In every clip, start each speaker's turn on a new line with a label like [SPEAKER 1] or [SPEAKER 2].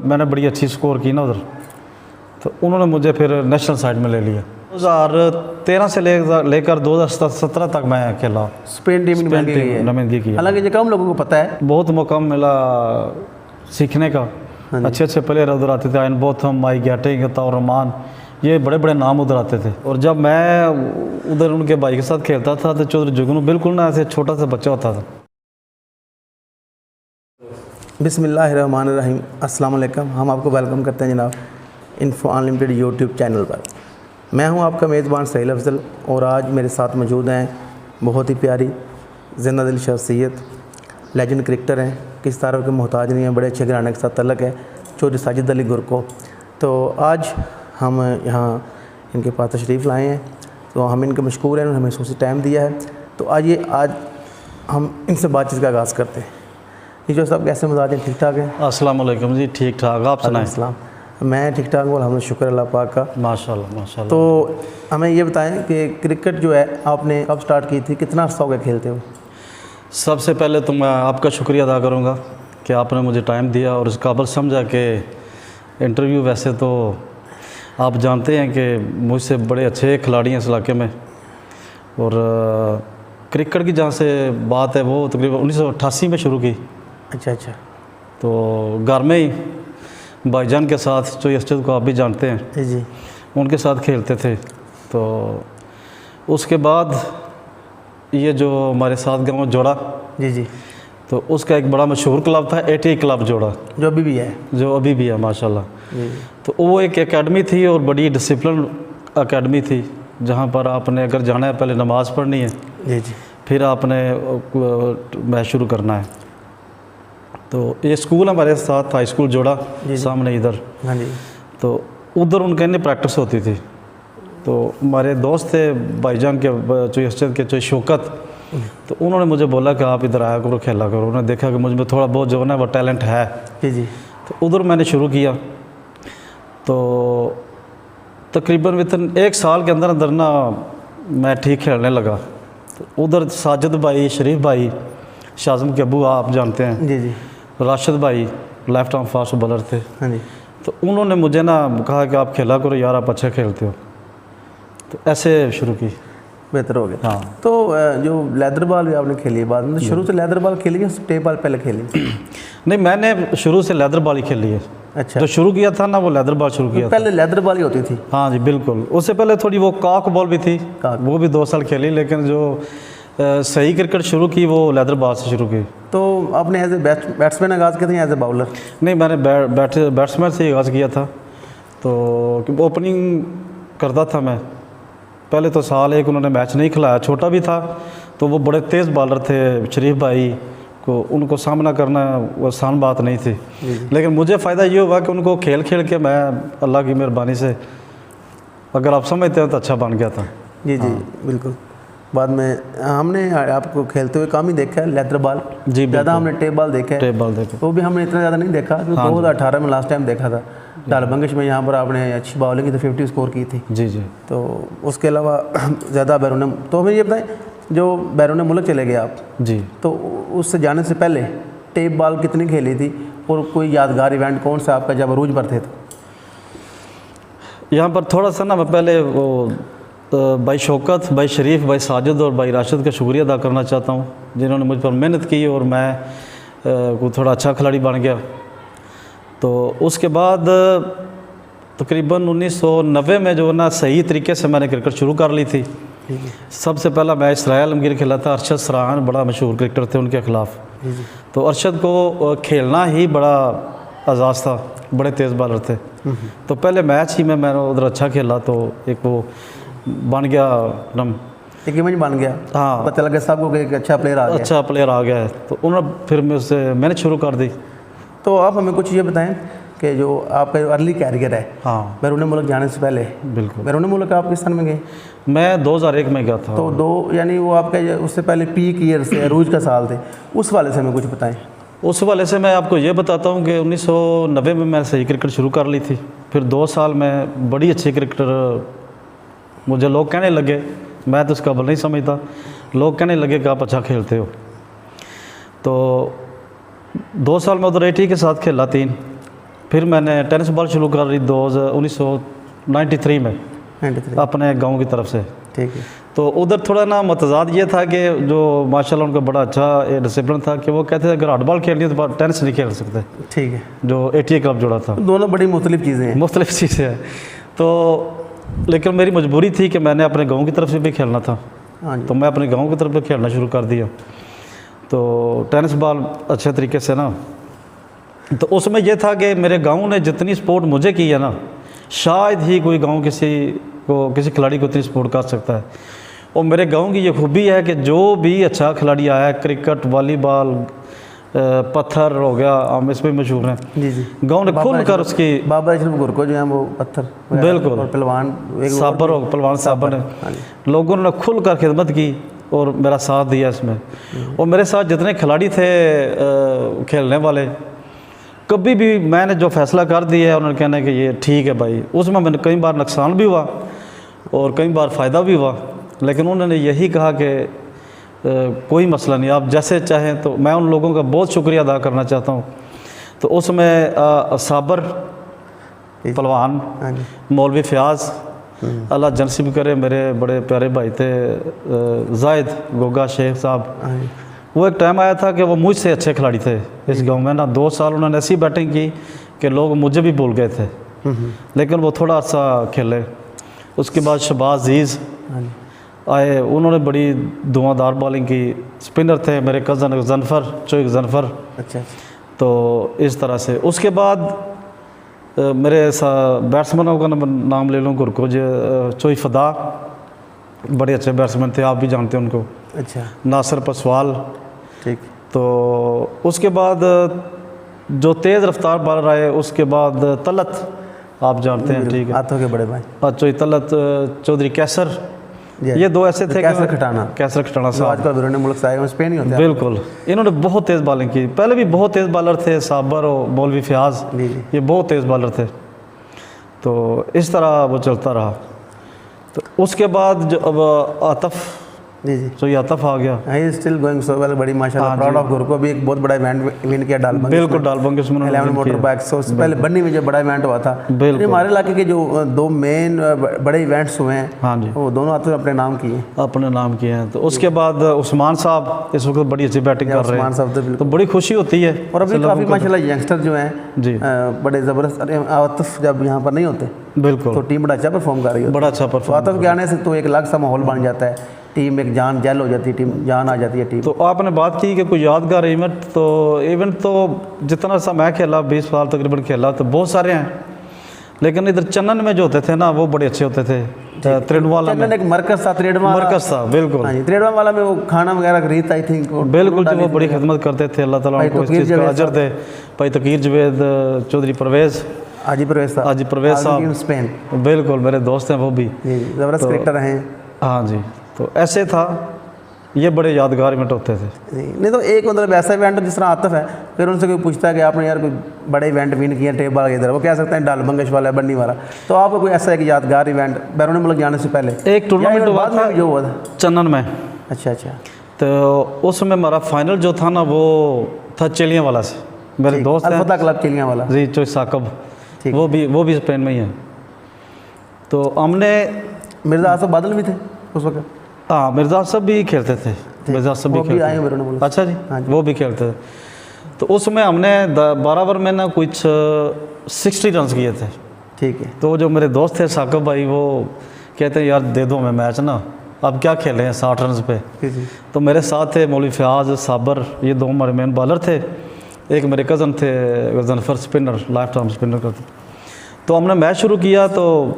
[SPEAKER 1] मैंने बड़ी अच्छी स्कोर की ना उधर, तो उन्होंने मुझे फिर नेशनल साइड में ले लिया। 2013 से लेकर 2017 तक मैं खेला।
[SPEAKER 2] स्पेन टीम में
[SPEAKER 1] नुमाइंदगी की।
[SPEAKER 2] हालांकि ये कम लोगों को पता है।
[SPEAKER 1] बहुत मौका मिला सीखने का। अच्छे अच्छे प्लेयर उधर आते थे, आयन बोथम, माइक गैटिंग, ताउर रहमान, ये बड़े बड़े नाम उधर आते थे। और जब मैं उधर उनके भाई के साथ खेलता था तो चौधरी जुगनू बिल्कुल ना ऐसे छोटा सा बच्चा होता था।
[SPEAKER 2] बिस्मिल्लाहिर्रहमानिर्रहीम, अस्सलाम वालेकुम। हम आपको वेलकम करते हैं जनाब इन्फो अनलिमिटेड यूट्यूब चैनल पर। मैं हूं आपका मेज़बान सहील अफजल और आज मेरे साथ मौजूद हैं बहुत ही प्यारी जिंदा दिल शख्सियत, लेजेंड क्रिकेटर हैं, किस तारीफ के मोहताज नहीं हैं, बड़े अच्छे घराने के साथ तल्लक है, चौधरी साजिद अली गुरको। तो आज हम यहाँ इनके पास तशरीफ़ लाए हैं, तो हम इनके मशकूर हैं, उन्होंने हमें सोची टाइम दिया है। तो आइए आज हम इनसे बातचीत का आगाज़ करते हैं। ये जो साहब कैसे मजाज हैं, ठीक ठाक हैं?
[SPEAKER 1] अस्सलाम वालेकुम जी, ठीक ठाक, आप सुनाएं?
[SPEAKER 2] अस्सलाम, मैं ठीक ठाक हूँ, अल्हम्दुलिल्लाह, शुक्र अल्लाह पाक का।
[SPEAKER 1] माशाल्लाह माशाल्लाह।
[SPEAKER 2] तो हमें ये बताएं कि क्रिकेट जो है आपने कब स्टार्ट की थी, कितना अर्सा हो गया खेलते हो?
[SPEAKER 1] सबसे पहले तो मैं आपका शुक्रिया अदा करूँगा कि आपने मुझे टाइम दिया और इस काबिल समझा कि इंटरव्यू। वैसे तो आप जानते हैं कि मुझसे बड़े अच्छे खिलाड़ी हैं इस इलाके में, और क्रिकेट की जहाँ से बात है वो तकरीबन 1988 में शुरू की।
[SPEAKER 2] अच्छा अच्छा।
[SPEAKER 1] तो घर में ही भाईजान के साथ, जो यशद को आप भी जानते हैं
[SPEAKER 2] जी,
[SPEAKER 1] उनके साथ खेलते थे। तो उसके बाद ये जो हमारे साथ गाँव जोड़ा,
[SPEAKER 2] जी जी,
[SPEAKER 1] तो उसका एक बड़ा मशहूर क्लब था, 80 क्लब जोड़ा,
[SPEAKER 2] जो अभी भी है।
[SPEAKER 1] जो अभी भी है माशाल्लाह।
[SPEAKER 2] जी।
[SPEAKER 1] तो वो एक एकेडमी थी और बड़ी डिसिप्लिन एकेडमी थी, जहाँ पर आपने अगर जाना है पहले नमाज़ पढ़नी है,
[SPEAKER 2] जी जी,
[SPEAKER 1] फिर आपने मैच शुरू करना है। तो ये स्कूल हमारे साथ हाई स्कूल जोड़ा सामने इधर।
[SPEAKER 2] हाँ जी।
[SPEAKER 1] तो उधर उनके नहीं प्रैक्टिस होती थी। तो हमारे दोस्त थे भाईजान के, जो यशद के, जो शौकत, तो उन्होंने मुझे बोला कि आप इधर आया करो, खेला करो। उन्होंने देखा कि मुझ में थोड़ा बहुत जो है ना वो टैलेंट है।
[SPEAKER 2] जी जी।
[SPEAKER 1] तो उधर मैंने शुरू किया। तो तकरीबन वितन 1 साल के अंदर अंदर ना मैं ठीक खेलने लगा। तो उधर साजिद भाई, शरीफ भाई, शाज़म के अबू आप जानते हैं,
[SPEAKER 2] जी जी,
[SPEAKER 1] राशिद भाई लेफ्ट आर्म फास्ट बॉलर थे।
[SPEAKER 2] हाँ जी।
[SPEAKER 1] तो उन्होंने मुझे ना कहा कि आप खेला करो यार, आप अच्छा खेलते हो। तो ऐसे शुरू की।
[SPEAKER 2] बेहतर हो गया।
[SPEAKER 1] हाँ।
[SPEAKER 2] तो जो लेदर बॉल भी आपने खेली है बाद में, तो शुरू से लेदर बॉल खेली या टेप बॉल पहले खेली?
[SPEAKER 1] नहीं, मैंने शुरू से लेदर बॉल ही खेली है।
[SPEAKER 2] अच्छा।
[SPEAKER 1] जो शुरू किया था ना वो लेदर बॉल शुरू किया था।
[SPEAKER 2] पहले लेदर बॉल ही होती थी?
[SPEAKER 1] हाँ जी बिल्कुल। उससे पहले थोड़ी वो कॉक बॉल भी थी, वो भी 2 साल खेली, लेकिन जो सही क्रिकेट शुरू की वो लेदर बॉल से शुरू की।
[SPEAKER 2] तो आपने एज ए बैट्समैन आगाज़ किया था या एज ए बाउलर?
[SPEAKER 1] नहीं, मैंने बैट्समैन से ही आगाज़ किया था। तो ओपनिंग करता था मैं। पहले तो साल एक उन्होंने मैच नहीं खिलाया, छोटा भी था, तो वो बड़े तेज़ बॉलर थे शरीफ भाई को, उनको सामना करना वो आसान बात नहीं थी। लेकिन मुझे फ़ायदा ये हुआ कि उनको खेल खेल के मैं अल्लाह की मेहरबानी से, अगर आप समझते हैं, तो अच्छा बन गया था।
[SPEAKER 2] जी जी, बिल्कुल। बाद में हमने आपको खेलते हुए कम ही देखा है लेदर बॉल,
[SPEAKER 1] जी
[SPEAKER 2] ज़्यादा हमने टेप बॉल देखा है।
[SPEAKER 1] टेप बॉल देखा,
[SPEAKER 2] वो भी हमने इतना ज़्यादा नहीं देखा, क्योंकि 2018 में लास्ट टाइम देखा था डालबंगिश में, यहाँ पर आपने अच्छी बॉलिंग की तो 50 स्कोर की थी।
[SPEAKER 1] जी जी।
[SPEAKER 2] तो उसके अलावा ज़्यादा बैरून, तो हमें ये बताएं, जो बैरून मुल्क चले गए आप
[SPEAKER 1] जी,
[SPEAKER 2] तो उससे जाने से पहले टेप बॉल कितनी खेली थी, और कोई यादगार इवेंट कौन सा आपका जब अरूज पर थे? तो
[SPEAKER 1] यहाँ पर थोड़ा सा ना मैं पहले वो भाई शौकत, भाई शरीफ, भाई साजिद और भाई राशिद का शुक्रिया अदा करना चाहता हूँ, जिन्होंने मुझ पर मेहनत की और मैं को थोड़ा अच्छा खिलाड़ी बन गया। तो उसके बाद तकरीबन 1990 में जो ना सही तरीके से मैंने क्रिकेट शुरू कर ली थी। सबसे पहला मैच सराय आलमगीर खेला था, अरशद सराहान बड़ा मशहूर क्रिकेटर थे, उनके ख़िलाफ़। तो अरशद को खेलना ही बड़ा आज़ाज़ था, बड़े तेज़ बॉलर थे। तो पहले मैच ही में मैंने उधर अच्छा खेला, तो एक वो बन गया नम,
[SPEAKER 2] एक इमेज बन गया।
[SPEAKER 1] हाँ,
[SPEAKER 2] पता लगा सबको कि एक अच्छा प्लेयर आ गया।
[SPEAKER 1] अच्छा प्लेयर आ गया है, तो उन्होंने फिर मैंने शुरू कर दी।
[SPEAKER 2] तो आप हमें कुछ ये बताएं कि जो आपका अर्ली कैरियर है,
[SPEAKER 1] हाँ,
[SPEAKER 2] बैरून मुल्क जाने से पहले,
[SPEAKER 1] बिल्कुल।
[SPEAKER 2] बैरून मुल्क आप किस सन में गए?
[SPEAKER 1] मैं 2001 में गया था।
[SPEAKER 2] तो यानी वो आपका उससे पहले पीक ईयर से अरूज का साल थे, उस वाले से हमें कुछ बताएं।
[SPEAKER 1] उस वाले से मैं आपको ये बताता हूँ कि 1990 में मैं सही क्रिकेट शुरू कर ली थी। फिर 2 साल में बड़ी अच्छी क्रिकेटर, मुझे लोग कहने लगे, मैं तो उसका काबिल नहीं समझता, लोग कहने लगे कि आप अच्छा खेलते हो। तो 2 साल में उधर 80 के साथ खेला 3, फिर मैंने टेनिस बॉल शुरू कर दी 1993 में
[SPEAKER 2] 93।
[SPEAKER 1] अपने गांव की तरफ से।
[SPEAKER 2] ठीक है।
[SPEAKER 1] तो उधर थोड़ा ना मतजाद ये था कि जो माशाल्लाह उनका बड़ा अच्छा डिसिप्लिन था कि वो कहते थे अगर हॉट बॉल खेलनी है तो टेनिस नहीं खेल सकते,
[SPEAKER 2] ठीक है।
[SPEAKER 1] जो ATA क्लब जुड़ा था।
[SPEAKER 2] दोनों बड़ी मुख्तलिफ चीज़ें हैं।
[SPEAKER 1] मुख्तलिफ चीज़ें हैं। तो लेकिन मेरी मजबूरी थी कि मैंने अपने गाँव की तरफ से भी खेलना था,
[SPEAKER 2] हाँ जी।
[SPEAKER 1] तो मैं अपने गाँव की तरफ से खेलना शुरू कर दिया। तो टेनिस बॉल अच्छे तरीके से ना, तो उसमें यह था कि मेरे गांव ने जितनी सपोर्ट मुझे की है ना, शायद ही कोई गांव किसी खिलाड़ी को इतनी सपोर्ट कर सकता है। और मेरे गांव की ये खूबी है कि जो भी अच्छा खिलाड़ी आया है, क्रिकेट, वॉलीबॉल, पत्थर हो गया, हम इसमें मशहूर हैं।
[SPEAKER 2] जी जी।
[SPEAKER 1] गांव ने खुल कर उसकी
[SPEAKER 2] बाबर अशरफ गुरको जो हैं वो पत्थर
[SPEAKER 1] बिल्कुल,
[SPEAKER 2] और पहलवान
[SPEAKER 1] साबर हो, पहलवान साबर ने, लोगों ने खुल कर खिदमत की और मेरा साथ दिया इसमें। और मेरे साथ जितने खिलाड़ी थे खेलने वाले, कभी भी मैंने जो फैसला कर दिया है उन्होंने कहना कि ये ठीक है भाई। उसमें मैंने कई बार नुकसान भी हुआ और कई बार फ़ायदा भी हुआ, लेकिन उन्होंने यही कहा कि कोई मसला नहीं, आप जैसे चाहें। तो मैं उन लोगों का बहुत शुक्रिया अदा करना चाहता हूँ। तो उसमें साबर पहलवान, मौलवी फ़याज़, अल्लाह जनसिब करे, मेरे बड़े प्यारे भाई थे जायद गोगा शेख साहब। वो एक टाइम आया था कि वो मुझसे अच्छे खिलाड़ी थे इस गांव में ना। 2 साल उन्होंने ऐसी बैटिंग की कि लोग मुझे भी भूल गए थे, लेकिन वो थोड़ा सा खेले। उसके बाद शहबाज अजीज़ आए, उन्होंने बड़ी धुआंधार बॉलिंग की। स्पिनर थे मेरे कज़न चोइक जनफर।
[SPEAKER 2] अच्छा।
[SPEAKER 1] तो इस तरह से उसके बाद मेरे बैट्समैनों का नाम ले लूँ, गुरकोज चोई फदा, बड़े अच्छे बैट्समैन थे, आप भी जानते हैं उनको।
[SPEAKER 2] अच्छा।
[SPEAKER 1] नासिर पसवाल। ठीक। तो उसके बाद जो तेज़ रफ्तार बॉलर आए, उसके बाद तलत, आप जानते हैं, ठीक है,
[SPEAKER 2] हाथों के बड़े भाई
[SPEAKER 1] चोई तलत, चौधरी कैसर, ये 2 ऐसे थे।
[SPEAKER 2] कैसर खटाना साहब आजकल बैरून मुल्क से आए हैं, स्पेन ही होते हैं।
[SPEAKER 1] बिल्कुल, इन्होंने बहुत तेज़ बॉलिंग की। पहले भी बहुत तेज़ बॉलर थे, साबर और मौलवी फ़याज़, ये बहुत तेज़ बॉलर थे। तो इस तरह वो चलता रहा। तो उसके बाद जो अब आतफ़,
[SPEAKER 2] जी
[SPEAKER 1] तो ये आतफ़ आ गया।
[SPEAKER 2] He still going so well, बड़ी माशाल्लाह, प्राउड ऑफ गुरको। भी एक बहुत बड़ा इवेंट विन किया डालबंग।
[SPEAKER 1] बिल्कुल, डालबंग में
[SPEAKER 2] 11 मोटर बाइक। उससे पहले बन्नी में जब बड़ा इवेंट हुआ था, हमारे इलाके के जो 2 मेन बड़े इवेंट्स हुए हैं, हाँ जी, वो दोनों आते अपने नाम किए हैं। तो उसके बाद उस्मान साहब इस वक्त बड़ी अच्छी बैटिंग कर रहे हैं, तो बड़ी खुशी होती है। और अभी काफ़ी माशाल्लाह यंगस्टर जो हैं
[SPEAKER 1] जी
[SPEAKER 2] बड़े ज़बरदस्त। आतफ़ जब यहाँ पर नहीं होते
[SPEAKER 1] बिल्कुल,
[SPEAKER 2] तो टीम बड़ा अच्छा परफॉर्म कर रही है, बड़ा अच्छा परफॉर्म। आतफ़ के आने से तो एक अलग सा माहौल बन जाता है, टीम एक जान जैल हो जाती है, टीम जान आ जाती है टीम।
[SPEAKER 1] तो आपने बात की कि कोई यादगार इवेंट, तो जितना सा मैं खेला, 20 साल तकरीबन खेला, तो बहुत सारे हैं। लेकिन इधर चन्नन में जो होते थे ना, वो बड़े अच्छे होते थे। त्रिडवाला में एक मरकज़ था, बिल्कुल। हाँ जी, त्रिडवाला वाला में वो खाना वगैरह खरीदता, आई थिंक, बिल्कुल, जो वो बड़ी खिदमत करते थे। अल्लाह ताला उनको इस चीज़ का अजर दे। भाई तकीर जवेद, चौधरी परवेज़, हाजी परवेज़ साहब, स्पेन, बिल्कुल मेरे दोस्त हैं, वो भी ज़बरदस्त क्रिकेटर हैं। हाँ जी, तो ऐसे था, ये बड़े यादगार इवेंट होते थे।
[SPEAKER 2] नहीं तो एक मतलब ऐसा इवेंट जिस तरह आतफ़ है, फिर उनसे कोई पूछता है कि आपने यार कोई बड़े इवेंट विन किया टेप बाल इधर, वो कह सकते हैं डालबंगश वाला, बन्नी वाला। तो आपको कोई ऐसा एक यादगार इवेंट बैरून मुल्क जाने से पहले? एक टूर्नामेंट हुआ था जो हुआ था चन्नन में। अच्छा।
[SPEAKER 1] तो उसमें हमारा फाइनल जो था ना, वो था चिलियांवाला से, मेरे दोस्त
[SPEAKER 2] अलफता क्लब चिलियांवाला
[SPEAKER 1] जी, चोई साकब, वो भी स्पेन में ही है। तो हमने
[SPEAKER 2] मिर्ज़ा आसफ़ बादल भी थे उस वक्त।
[SPEAKER 1] हाँ, मिर्ज़ा साहब भी खेलते थे, मिर्ज़ा साहब भी खेलते थे। अच्छा जी, वो भी खेलते थे। तो उसमें हमने 12 ओवर में ना कुछ 60 रन किए थे। ठीक है। तो जो मेरे दोस्त थे साकब भाई, वो कहते हैं यार दे दो हमें मैच ना, अब क्या खेले हैं 60 रन पे। तो मेरे साथ थे मौलवी फ़याज़, साबर, ये 2 हमारे मेन बॉलर थे। एक मेरे कज़न थे Janfar, spinner, life time spinner करते। तो हमने मैच शुरू किया, तो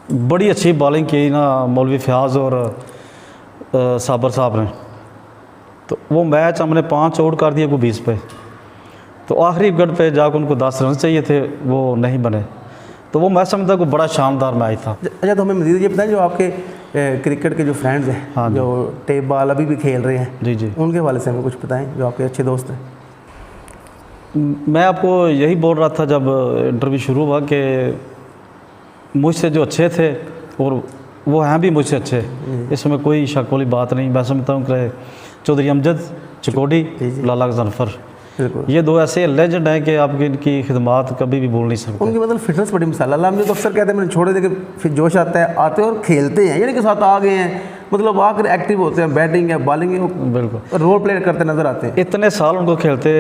[SPEAKER 1] बड़ी अच्छी बॉलिंग की ना मौलवी फ़याज़ और साबर साहब ने। तो वो मैच हमने 5 आउट कर दिए को 20 पे। तो आखिरी विकेट पे जाकर उनको 10 रन चाहिए थे, वो नहीं बने। तो वो मैच समझता को बड़ा शानदार मैच था।
[SPEAKER 2] अच्छा, तो हमें मज़ीद ये बताएं, जो आपके क्रिकेट के जो फ्रेंड्स हैं, हाँ, जो टेप बॉल अभी भी खेल रहे हैं, जी, उनके हवाले से हमें कुछ बताएं, जो आपके अच्छे दोस्त हैं।
[SPEAKER 1] मैं आपको यही बोल रहा था जब इंटरव्यू शुरू हुआ कि मुझसे जो अच्छे थे, और वो हैं भी मुझसे अच्छे, इसमें कोई शक वाली बात नहीं। मैं समझता हूँ कि चौधरी अमजद चिकोडी, लाला जनफर,
[SPEAKER 2] बिल्कुल।
[SPEAKER 1] ये दो ऐसे लेजेंड हैं कि आपकी इनकी खिदमत कभी भी भूल नहीं सकते।
[SPEAKER 2] उनकी मतलब फिटनेस बड़ी मिसाल है। हम जो तो अक्सर कहते हैं मैंने छोड़े देखे, फिर जोश आता है, आते हैं और खेलते हैं, यानी कि साथ आ गए हैं, मतलब आकर एक्टिव होते हैं, बैटिंग है बॉलिंग है,
[SPEAKER 1] बिल्कुल
[SPEAKER 2] रोल प्ले करते नजर आते हैं।
[SPEAKER 1] इतने साल उनको खेलते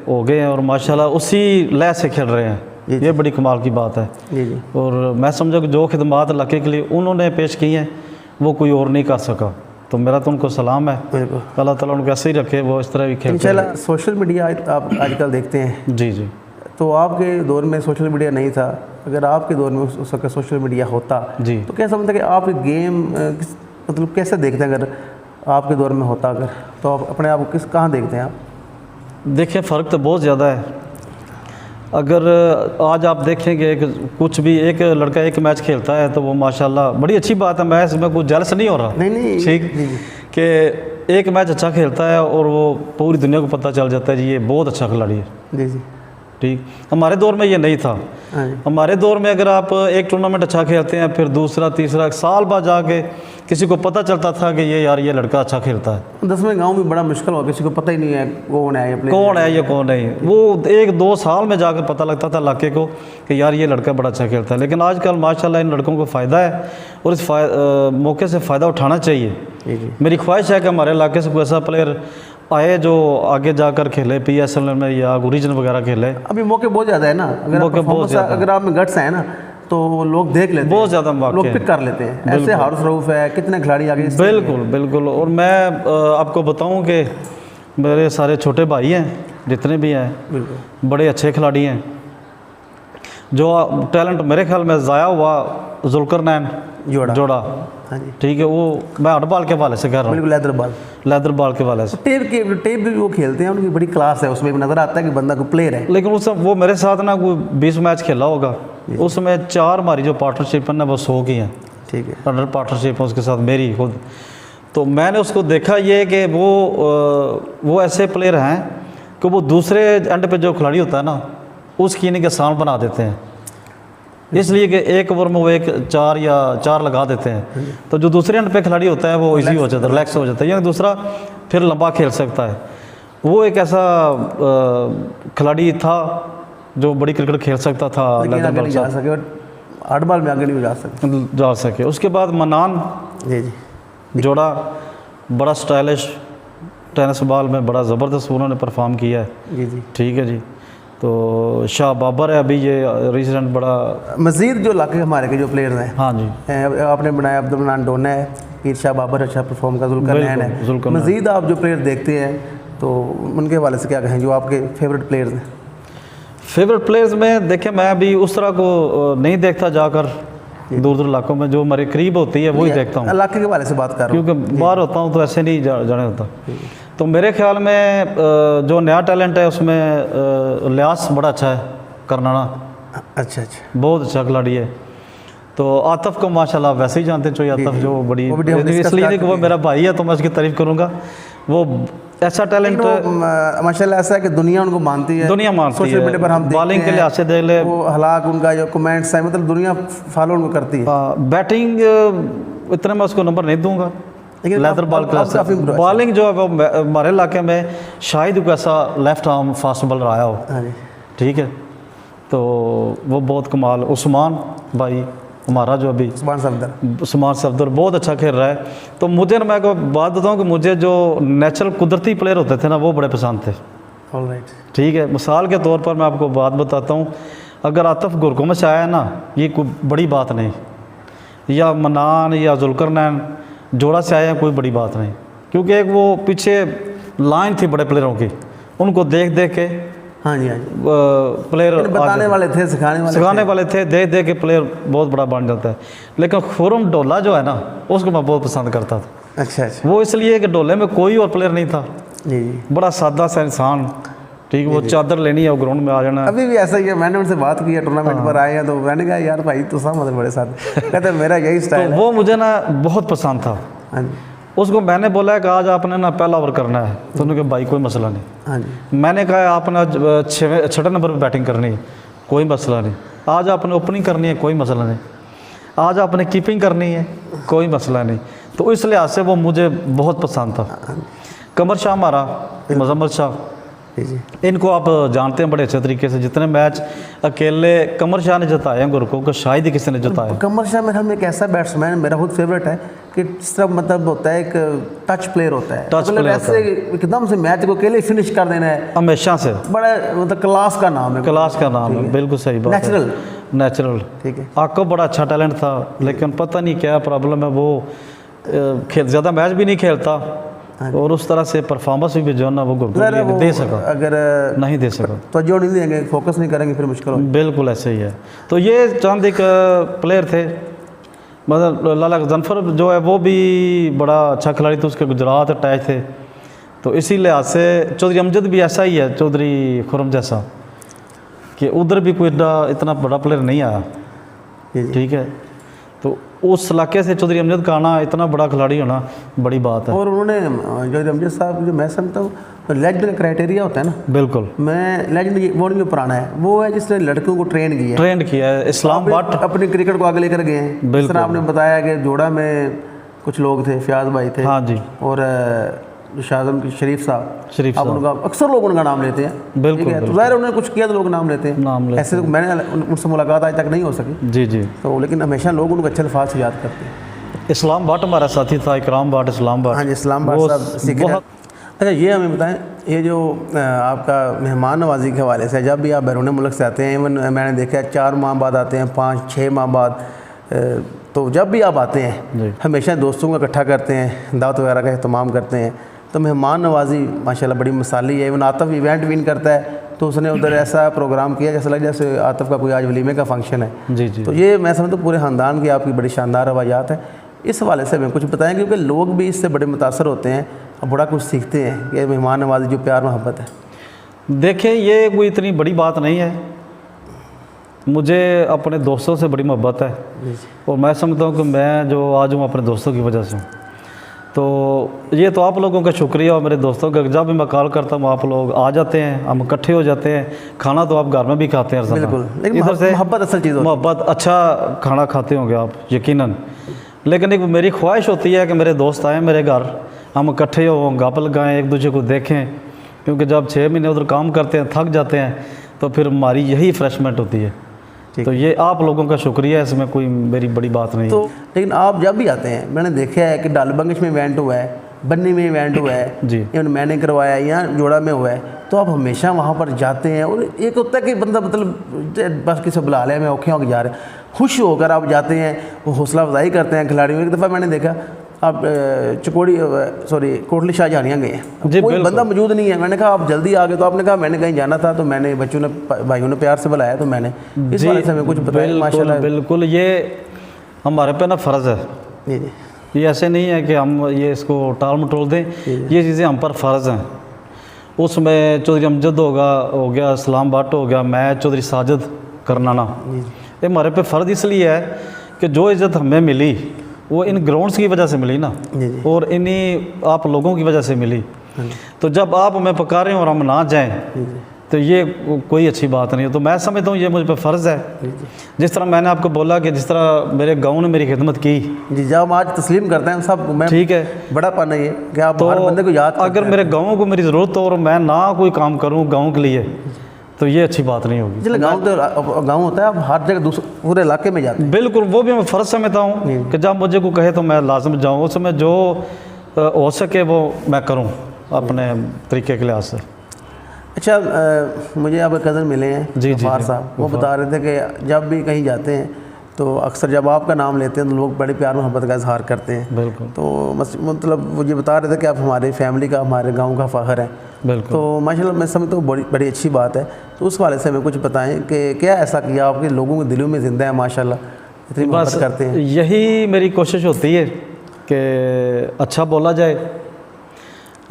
[SPEAKER 1] हो गए हैं और माशाल्लाह उसी लय से खेल रहे हैं, ये बड़ी कमाल की बात है।
[SPEAKER 2] जी जी।
[SPEAKER 1] और मैं समझा कि जो खिदमत इलाके के लिए उन्होंने पेश की हैं वो कोई और नहीं कर सका, तो मेरा तो उनको सलाम है।
[SPEAKER 2] बिल्कुल।
[SPEAKER 1] अल्लाह ताला उनको ऐसे ही रखे, वो इस तरह भी खेलते
[SPEAKER 2] इंशाल्लाह सोशल मीडिया आप आजकल देखते हैं,
[SPEAKER 1] हैं। जी जी
[SPEAKER 2] तो आपके दौर में सोशल मीडिया नहीं था, अगर आपके दौर में उस वक्त सोशल मीडिया होता
[SPEAKER 1] जी।
[SPEAKER 2] तो कैसा मतलब कि आप गेम मतलब कैसे देखते हैं, अगर आपके दौर में होता अगर, तो आप अपने आप को कहाँ देखते हैं आप?
[SPEAKER 1] देखिए फ़र्क तो बहुत ज़्यादा है। अगर आज आप देखेंगे कि कुछ भी एक लड़का एक मैच खेलता है तो वो माशाल्लाह बड़ी अच्छी बात है, मैं इसमें कुछ जेलस नहीं हो रहा।
[SPEAKER 2] नहीं
[SPEAKER 1] ठीक
[SPEAKER 2] जी जी।
[SPEAKER 1] कि एक मैच अच्छा खेलता है और वो पूरी दुनिया को पता चल जाता है जी ये बहुत अच्छा खिलाड़ी है।
[SPEAKER 2] जी जी।
[SPEAKER 1] ठीक, हमारे दौर में ये नहीं था।
[SPEAKER 2] हाँ जी।
[SPEAKER 1] हमारे दौर में अगर आप एक टूर्नामेंट अच्छा खेलते हैं फिर दूसरा तीसरा साल बाद जाके किसी को पता चलता था कि ये यार ये लड़का अच्छा खेलता है।
[SPEAKER 2] 10वें गांव में बड़ा मुश्किल हो, किसी को पता ही नहीं है कौन है ये प्लेयर,
[SPEAKER 1] कौन है ये कौन नहीं, वो 1-2 साल में जाकर पता लगता था इलाके को कि यार ये लड़का बड़ा अच्छा खेलता है। लेकिन आजकल माशाल्लाह इन लड़कों को फ़ायदा है और इस मौके से फ़ायदा उठाना चाहिए।
[SPEAKER 2] जी जी।
[SPEAKER 1] मेरी ख्वाहिश है कि हमारे इलाके से कोई ऐसा प्लेयर आए जो आगे जाकर खेले, PSL में या रीजन वगैरह खेले।
[SPEAKER 2] अभी मौके बहुत ज़्यादा है ना, अगर
[SPEAKER 1] मौके बहुत ज़्यादा
[SPEAKER 2] अगर आप में गट्स हैं ना तो लोग देख लेते हैं,
[SPEAKER 1] बहुत ज़्यादा मौके
[SPEAKER 2] लोग
[SPEAKER 1] हैं।
[SPEAKER 2] पिक कर लेते हैं। ऐसे हाउस रऊफ है, कितने खिलाड़ी आगे इस
[SPEAKER 1] बिल्कुल बिल्कुल। और मैं आपको बताऊं कि मेरे सारे छोटे भाई हैं जितने भी हैं,
[SPEAKER 2] बिल्कुल
[SPEAKER 1] बड़े अच्छे खिलाड़ी हैं। जो टैलेंट मेरे ख्याल में ज़ाया हुआ जुल्करनैन जोड़ा,
[SPEAKER 2] हाँ जी
[SPEAKER 1] ठीक है, वो मैं हॉटबॉल के वाले से कह रहा हूँ,
[SPEAKER 2] बिल्कुल, लेदर बॉल
[SPEAKER 1] लेदर बॉल के वाले से।
[SPEAKER 2] टेप भी वो खेलते हैं, उनकी बड़ी क्लास है, उसमें भी नज़र आता है कि बंदा को प्लेयर है।
[SPEAKER 1] लेकिन उस वो मेरे साथ ना कोई 20 मैच खेला होगा, उसमें 4 हमारी जो पार्टनरशिप है ना वो 100 की हैं,
[SPEAKER 2] ठीक है।
[SPEAKER 1] अंडर पार्टनरशिप है उसके साथ मेरी खुद। तो मैंने उसको देखा ये कि वो ऐसे प्लेयर हैं कि वो दूसरे एंड पे जो खिलाड़ी होता है ना उसकी इन्हीं के आसान बना देते हैं, इसलिए कि एक ओवर में वो 4 लगा देते हैं, तो जो दूसरे एंड पे खिलाड़ी होता है वो इजी हो जाता है, रिलैक्स हो जाता है, या दूसरा फिर लंबा खेल सकता है। वो एक ऐसा खिलाड़ी था जो बड़ी क्रिकेट खेल सकता था,
[SPEAKER 2] लेकिन आगे नहीं जा सके, हॉट बॉल में आगे नहीं जा सके।
[SPEAKER 1] उसके बाद मनान
[SPEAKER 2] जी जी
[SPEAKER 1] जोड़ा, बड़ा स्टाइलिश टेनिस बॉल में बड़ा ज़बरदस्त उन्होंने परफॉर्म किया है।
[SPEAKER 2] जी जी।
[SPEAKER 1] ठीक है जी। तो शाह बाबर है अभी ये रिसेंट बड़ा।
[SPEAKER 2] मज़ीद जो इलाके हमारे के जो प्लेयर्स हैं,
[SPEAKER 1] हाँ जी,
[SPEAKER 2] आपने बनाया अब्दुल मनान डोना है, पीर शाह बाबर अच्छा परफॉर्म का, जुल्करनैन है। मज़ीद आप जो प्लेयर देखते हैं तो उनके हवाले से क्या कहें जो आपके फेवरेट प्लेयर्स हैं?
[SPEAKER 1] फेवरेट प्लेयर्स में देखें मैं अभी उस तरह को नहीं देखता, जाकर दूर दूर इलाकों में जो हमारे करीब होती है वही देखता हूँ,
[SPEAKER 2] इलाके के हवाले से बात कर रहा हूँ,
[SPEAKER 1] क्योंकि बाहर होता हूँ तो ऐसे नहीं जाने होता। तो मेरे ख्याल में जो नया टैलेंट है उसमें लियास बड़ा अच्छा है, करनाना
[SPEAKER 2] अच्छा अच्छा,
[SPEAKER 1] बहुत अच्छा खिलाड़ी है। तो आतफ़ को माशाल्लाह वैसे ही जानते हैं, जो आतफ़ जो बड़ी, इसलिए नहीं कि वो मेरा भाई है तो मैं उसकी तारीफ़ करूँगा, वो ऐसा टैलेंट
[SPEAKER 2] माशाल्लाह ऐसा है कि दुनिया उनको मानती है,
[SPEAKER 1] दुनिया मानती है।
[SPEAKER 2] सोशल मीडिया पर हम
[SPEAKER 1] बॉलिंग के लिहाज से देख ले,
[SPEAKER 2] वो हलाक उनका जो कमेंट्स है, मतलब दुनिया फॉलो उनको करती है।
[SPEAKER 1] बैटिंग इतना मैं उसको नंबर नहीं दूंगा,
[SPEAKER 2] लेकिन
[SPEAKER 1] लेदर बॉल क्लास, बॉलिंग जो है वो हमारे इलाके में शायद कोई ऐसा लेफ्ट आर्म फास्ट बॉलर आया हो।
[SPEAKER 2] हाँ जी,
[SPEAKER 1] ठीक है, तो वो बहुत कमाल। उस्मान भाई हमारा जो अभी उस्मान सफदर बहुत अच्छा खेल रहा है। तो मुझे ना, मैं को बात बताऊँ कि मुझे जो नेचुरल कुदरती प्लेयर होते थे ना वो बड़े पसंद थे।
[SPEAKER 2] ऑलराइट,
[SPEAKER 1] ठीक है, मिसाल के तौर पर मैं आपको बात बताता हूँ, अगर आतफ़ गुरकुम से आया ना ये कोई बड़ी बात नहीं, या मनान या जुल्करनैन जोड़ा से आए हैं कोई बड़ी बात नहीं, क्योंकि एक वो पीछे लाइन थी बड़े प्लेयरों की, उनको देख देख के
[SPEAKER 2] हाँ जी हाँ जी,
[SPEAKER 1] प्लेयर
[SPEAKER 2] बताने वाले थे, सिखाने वाले
[SPEAKER 1] थे, देख देख के प्लेयर बहुत बड़ा बन जाता है। लेकिन खुरम डोला जो है ना उसको मैं बहुत पसंद करता था।
[SPEAKER 2] अच्छा अच्छा,
[SPEAKER 1] वो इसलिए कि डोले में कोई और प्लेयर नहीं था,
[SPEAKER 2] जी जी,
[SPEAKER 1] बड़ा सादा सा इंसान। ठीक, वो चादर लेनी है, वो ग्राउंड में आ जाना है।
[SPEAKER 2] अभी भी ऐसा ही है, मैंने उनसे बात की है, टूर्नामेंट पर आए हैं तो मैंने कहा यार भाई तो समझ बड़े साथ, कहते मेरा यही स्टाइल
[SPEAKER 1] तो वो मुझे ना बहुत पसंद था।
[SPEAKER 2] हाँ जी,
[SPEAKER 1] उसको मैंने बोला कि आज आपने ना पहला ओवर करना है, तो उन्होंने कहा भाई कोई मसला नहीं।
[SPEAKER 2] हाँ जी,
[SPEAKER 1] मैंने कहा आपने आज 6वें नंबर पर बैटिंग करनी है, कोई मसला नहीं। आज आपने ओपनिंग करनी है, कोई मसला नहीं। आज आपने कीपिंग करनी है, कोई मसला नहीं। तो इस लिहाज से वो मुझे बहुत पसंद था। कमर शाह हमारा, मजम्मल शाह,
[SPEAKER 2] जी जी।
[SPEAKER 1] इनको आप जानते हैं बड़े अच्छे तरीके से। जितने मैच अकेले कमर शाह ने जिताए हैं गुरको को, शायद ही किसी ने जिताया।
[SPEAKER 2] कमर शाह मेरे में एक ऐसा बैट्समैन मेरा खुद फेवरेट है कि जिस तरह मतलब होता है, एक टच प्लेयर होता है,
[SPEAKER 1] टच
[SPEAKER 2] मतलब
[SPEAKER 1] प्लेयर
[SPEAKER 2] ऐसे एकदम से मैच को अकेले फिनिश कर देना है,
[SPEAKER 1] हमेशा से
[SPEAKER 2] बड़ा मतलब क्लास का नाम है।
[SPEAKER 1] क्लास का नाम है, बिल्कुल सही बात है।
[SPEAKER 2] नेचुरल।
[SPEAKER 1] नेचुरल।
[SPEAKER 2] ठीक है।
[SPEAKER 1] आपको बड़ा अच्छा टैलेंट था, लेकिन पता नहीं क्या प्रॉब्लम है, वो ज़्यादा मैच भी नहीं खेलता और उस तरह से परफॉर्मेंस भी जो है ना वो गुरको दे सका,
[SPEAKER 2] अगर
[SPEAKER 1] नहीं दे सका,
[SPEAKER 2] तो जो नहीं देंगे, फोकस नहीं करेंगे, फिर मुश्किल होगी।
[SPEAKER 1] बिल्कुल ऐसे ही है। तो ये चंद एक प्लेयर थे, मतलब लाला गजनफर जो है वो भी बड़ा अच्छा खिलाड़ी था, उसके गुजरात अटैच थे। तो इसी लिहाज से चौधरी अमजद भी ऐसा ही है, चौधरी खुरम जैसा, कि उधर भी कोई इतना बड़ा प्लेयर नहीं आया। ठीक है। तो उस इलाके से चौधरी अमजद का आना, इतना बड़ा खिलाड़ी होना बड़ी बात है।
[SPEAKER 2] और उन्होंने चौधरी अमजद साहब, जो मैं समझता हूँ लेजेंड का क्राइटेरिया होता है ना,
[SPEAKER 1] बिल्कुल,
[SPEAKER 2] मैं लेजेंड वो नहीं पुराना है, वो है जिसने लड़कियों को ट्रेन किया
[SPEAKER 1] है। इस्लाम भट्ट
[SPEAKER 2] अपनी क्रिकेट को आगे लेकर गए हैं। जिस तरह आपने बताया कि जोड़ा में कुछ लोग थे, फयाज भाई थे,
[SPEAKER 1] हाँ जी,
[SPEAKER 2] और शाहजम शरीफ साहब, आप उनका अक्सर लोग उनका नाम लेते हैं।
[SPEAKER 1] बिल्कुल,
[SPEAKER 2] तो ज़ाहिर उन्होंने कुछ किया तो लोग नाम लेते हैं। ऐसे तो मैंने उनसे मुलाकात आज तक नहीं हो सकी।
[SPEAKER 1] जी जी।
[SPEAKER 2] तो लेकिन हमेशा लोग उनको अच्छे अल्फाज से याद करते हैं।
[SPEAKER 1] इस्लाम भट्ट हमारा साथी था, इकराम भट्ट, इस्लाम भट्ट।
[SPEAKER 2] हाँ जी, इस्लाम भट्ट साहब। अच्छा, ये हमें बताएं, ये जो आपका मेहमान नवाजी के हवाले से, जब भी आप बैरून मुल्क से आते हैं, इवन मैंने देखा है 4 माह बाद आते हैं, 5-6 माह बाद, तो जब भी आप आते हैं हमेशा दोस्तों को इकट्ठा करते हैं, दावत वगैरह का अहतमाम करते हैं, तो मेहमान नवाजी माशाल्लाह बड़ी मिसाली है। इवन आतिफ इवेंट विन करता है, तो उसने उधर ऐसा प्रोग्राम किया जैसा लग जैसे आतिफ का कोई आज वलीमे का फंक्शन है।
[SPEAKER 1] जी जी।
[SPEAKER 2] तो ये मैं समझता हूँ पूरे ख़ानदान की आपकी बड़ी शानदार रवायात है। इस हवाले से हमें कुछ बताएं, क्योंकि लोग भी इससे बड़े मुतासर होते हैं और बड़ा कुछ सीखते हैं कि मेहमान नवाजी जो प्यार मोहब्बत है।
[SPEAKER 1] देखिए, ये कोई इतनी बड़ी बात नहीं है, मुझे अपने दोस्तों से बड़ी मोहब्बत है और मैं समझता हूँ कि मैं जो आज हूँ अपने दोस्तों की वजह से। तो ये तो आप लोगों का शुक्रिया और मेरे दोस्तों का, जब भी मैं कॉल करता हूँ आप लोग आ जाते हैं, हम इकट्ठे हो जाते हैं। खाना तो आप घर में भी खाते हैं,
[SPEAKER 2] बिल्कुल, लेकिन
[SPEAKER 1] इधर से
[SPEAKER 2] मोहब्बत असल चीज़,
[SPEAKER 1] मोहब्बत, अच्छा खाना खाते होंगे आप यकीनन। लेकिन एक मेरी ख्वाहिश होती है कि मेरे दोस्त आएँ मेरे घर, हम इकट्ठे हो, गप लगाएँ, एक दूसरे को देखें, क्योंकि जब 6 महीने उधर काम करते हैं, थक जाते हैं, तो फिर हमारी यही फ्रेशमेंट होती है। तो ये आप लोगों का शुक्रिया है, इसमें कोई मेरी बड़ी बात नहीं।
[SPEAKER 2] तो लेकिन आप जब भी आते हैं, मैंने देखा है कि डालबंगश में इवेंट हुआ है, बन्नी में इवेंट हुआ है
[SPEAKER 1] जी,
[SPEAKER 2] इवन मैंने करवाया, यहाँ जोड़ा में हुआ है, तो आप हमेशा वहाँ पर जाते हैं। और एक होता है कि बंदा मतलब बस किसी बुला लिया, मैं औखे होकर जा रहे हैं, खुश होकर आप जाते हैं, वो हौसला अफजाई करते हैं खिलाड़ियों। एक दफ़ा मैंने देखा आप कोटली शाहजहानियाँ गए हैं, कोई बंदा मौजूद नहीं है, मैंने कहा आप जल्दी आ गए, तो आपने कहा मैंने कहीं जाना था, तो मैंने बच्चों ने भाइयों ने प्यार से बुलाया, तो मैंने इस बारे से हमें कुछ बताया। माशाल्लाह,
[SPEAKER 1] बिल्कुल, ये हमारे पे ना फ़र्ज़ है।
[SPEAKER 2] जी जी।
[SPEAKER 1] ये ऐसे नहीं है कि हम ये इसको टाल मटोल दें, ये चीज़ें हम पर फ़र्ज़ हैं। उसमें चौधरी अमजद हो गया, इस्लाम भट्ट हो गया, मैं चौधरी साजिद करनाना, ये हमारे पे फ़र्ज़ इसलिए है कि जो इज़्ज़त हमें मिली वो इन ग्राउंड्स की वजह से मिली ना, और इन्हीं आप लोगों की वजह से मिली। तो जब आप हमें पुकारें और हम ना जाएं, तो ये कोई अच्छी बात नहीं है। तो मैं समझता हूँ ये मुझ पर फ़र्ज़ है। जिस तरह मैंने आपको बोला कि जिस तरह मेरे गाँव ने मेरी खिदमत की,
[SPEAKER 2] जी, जब हम आज तस्लीम करते हैं सब, मैं
[SPEAKER 1] ठीक है,
[SPEAKER 2] बड़ा पाना ये कि आप
[SPEAKER 1] तो
[SPEAKER 2] हर बंदे को याद
[SPEAKER 1] अगर मेरे गाँव को मेरी ज़रूरत हो और मैं ना कोई काम करूँ गाँव के लिए, तो ये अच्छी बात नहीं होगी।
[SPEAKER 2] चलो, गाँव होता है, आप हर जगह पूरे इलाके में जाते हैं।
[SPEAKER 1] बिल्कुल, वो भी मैं फ़र्ज़ समझता हूँ कि जब मुझे को कहे तो मैं लाजम जाऊँ, उसमें जो हो सके वो मैं करूँ अपने तरीके के लिहाज से।
[SPEAKER 2] अच्छा, मुझे अब कज़न मिले हैं
[SPEAKER 1] जी,
[SPEAKER 2] गफ़ार साहब, वो बता रहे थे कि जब भी कहीं जाते हैं तो अक्सर जब आपका नाम लेते हैं तो लोग बड़े प्यार मोहब्बत का इजहार करते हैं।
[SPEAKER 1] बिल्कुल।
[SPEAKER 2] तो मतलब वो ये बता रहे थे कि आप हमारी फैमिली का, हमारे गांव का फ़ख्र है।
[SPEAKER 1] बिल्कुल।
[SPEAKER 2] तो माशाल्लाह मैं समझता हूँ बड़ी अच्छी बात है। तो उस वाले से हमें कुछ बताएं कि क्या ऐसा किया आपके लोगों के दिलों में ज़िंदा है, माशाल्लाह इतनी मोहब्बत करते हैं।
[SPEAKER 1] यही मेरी कोशिश होती है कि अच्छा बोला जाए।